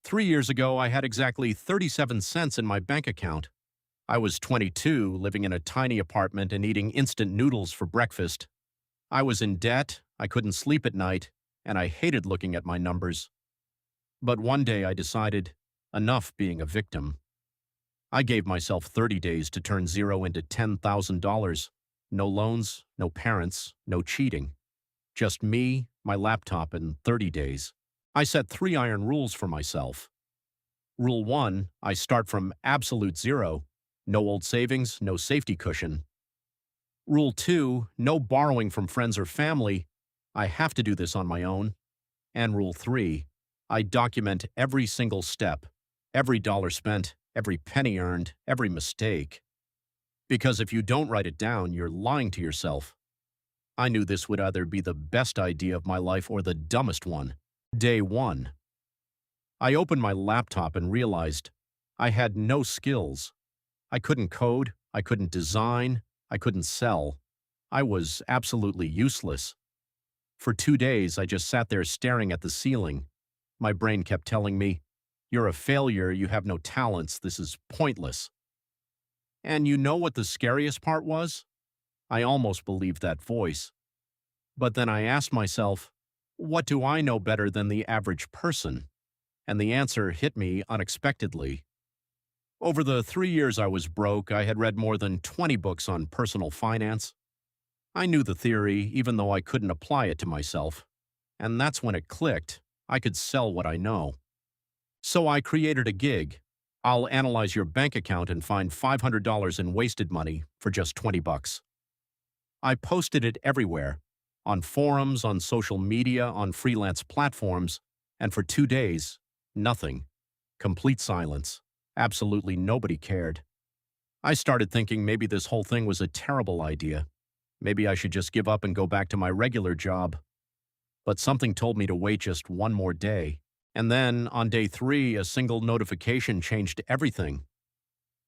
3 years ago, I had exactly 37 cents in my bank account. I was 22, living in a tiny apartment and eating instant noodles for breakfast. I was in debt, I couldn't sleep at night, and I hated looking at my numbers. But one day I decided, enough being a victim. I gave myself 30 days to turn zero into $10,000. No loans, no parents, no cheating. Just me, my laptop, and 30 days. I set 3 iron rules for myself. Rule 1, I start from absolute zero. No old savings, no safety cushion. Rule 2, no borrowing from friends or family. I have to do this on my own. And Rule 3, I document every single step, every dollar spent, every penny earned, every mistake. Because if you don't write it down, you're lying to yourself. I knew this would either be the best idea of my life or the dumbest one. Day 1. I opened my laptop and realized I had no skills. I couldn't code, I couldn't design, I couldn't sell. I was absolutely useless. For 2 days, I just sat there staring at the ceiling. My brain kept telling me, "You're a failure, you have no talents, this is pointless." And you know what the scariest part was? I almost believed that voice. But then I asked myself, what do I know better than the average person? And the answer hit me unexpectedly. Over the 3 years I was broke, I had read more than 20 books on personal finance. I knew the theory, even though I couldn't apply it to myself. And that's when it clicked. I could sell what I know. So I created a gig. I'll analyze your bank account and find $500 in wasted money for just 20 bucks. I posted it everywhere, on forums, on social media, on freelance platforms, and for 2 days, nothing. Complete silence. Absolutely nobody cared. I started thinking maybe this whole thing was a terrible idea. Maybe I should just give up and go back to my regular job. But something told me to wait just one more day. And then, on day 3, a single notification changed everything.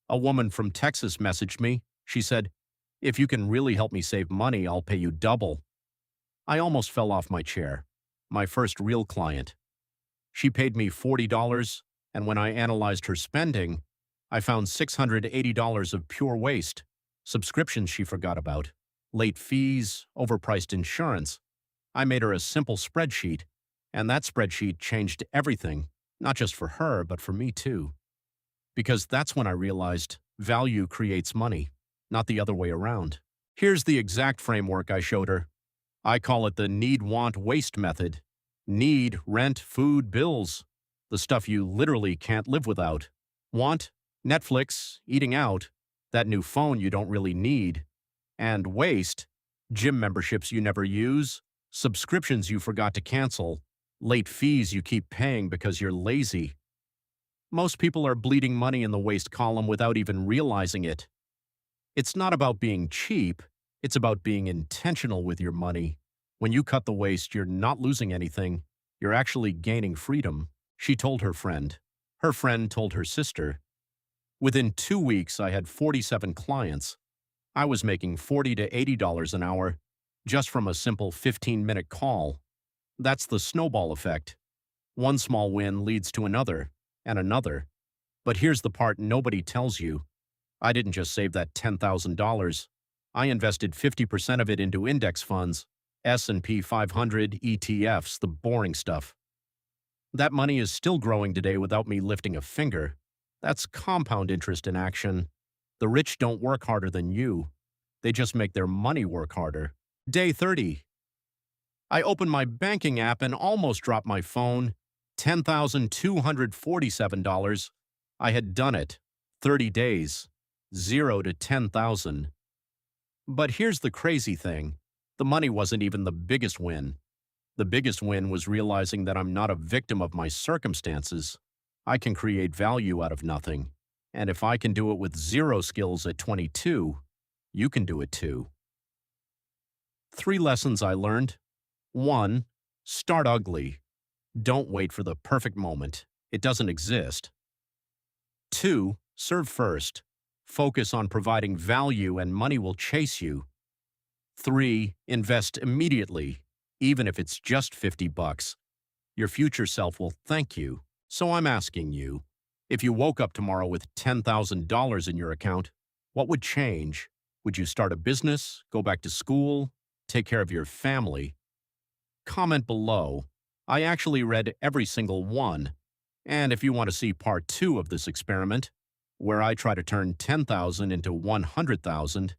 A woman from Texas messaged me. She said, "If you can really help me save money, I'll pay you double." I almost fell off my chair. My first real client. She paid me $40, and when I analyzed her spending, I found $680 of pure waste, subscriptions she forgot about, late fees, overpriced insurance. I made her a simple spreadsheet, and that spreadsheet changed everything, not just for her, but for me too. Because that's when I realized value creates money, not the other way around. Here's the exact framework I showed her. I call it the need, want, waste method. Need, rent, food, bills. The stuff you literally can't live without. Want, Netflix, eating out, that new phone you don't really need. And waste, gym memberships you never use, subscriptions you forgot to cancel, late fees you keep paying because you're lazy. Most people are bleeding money in the waste column without even realizing it. It's not about being cheap, it's about being intentional with your money. When you cut the waste, you're not losing anything, you're actually gaining freedom. She told her friend. Her friend told her sister. Within 2 weeks, I had 47 clients. I was making $40 to $80 an hour just from a simple 15-minute call. That's the snowball effect. One small win leads to another, and another. But here's the part nobody tells you. I didn't just save that $10,000. I invested 50% of it into index funds, S&P 500, ETFs, the boring stuff. That money is still growing today without me lifting a finger. That's compound interest in action. The rich don't work harder than you. They just make their money work harder. Day 30. I opened my banking app and almost dropped my phone. $10,247. I had done it. 30 days. 0 to 10,000. But here's the crazy thing. The money wasn't even the biggest win. The biggest win was realizing that I'm not a victim of my circumstances. I can create value out of nothing. And if I can do it with zero skills at 22, you can do it too. 3 lessons I learned. 1. Start ugly. Don't wait for the perfect moment. It doesn't exist. 2. Serve first. Focus on providing value and money will chase you. 3. Invest immediately, even if it's just 50 bucks. Your future self will thank you. So I'm asking you, if you woke up tomorrow with $10,000 in your account, what would change? Would you start a business, go back to school, take care of your family? Comment below. I actually read every single one. And if you want to see part 2 of this experiment, where I try to turn 10,000 into 100,000,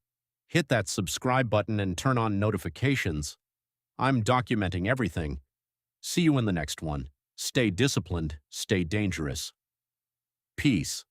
hit that subscribe button and turn on notifications. I'm documenting everything. See you in the next one. Stay disciplined, stay dangerous. Peace.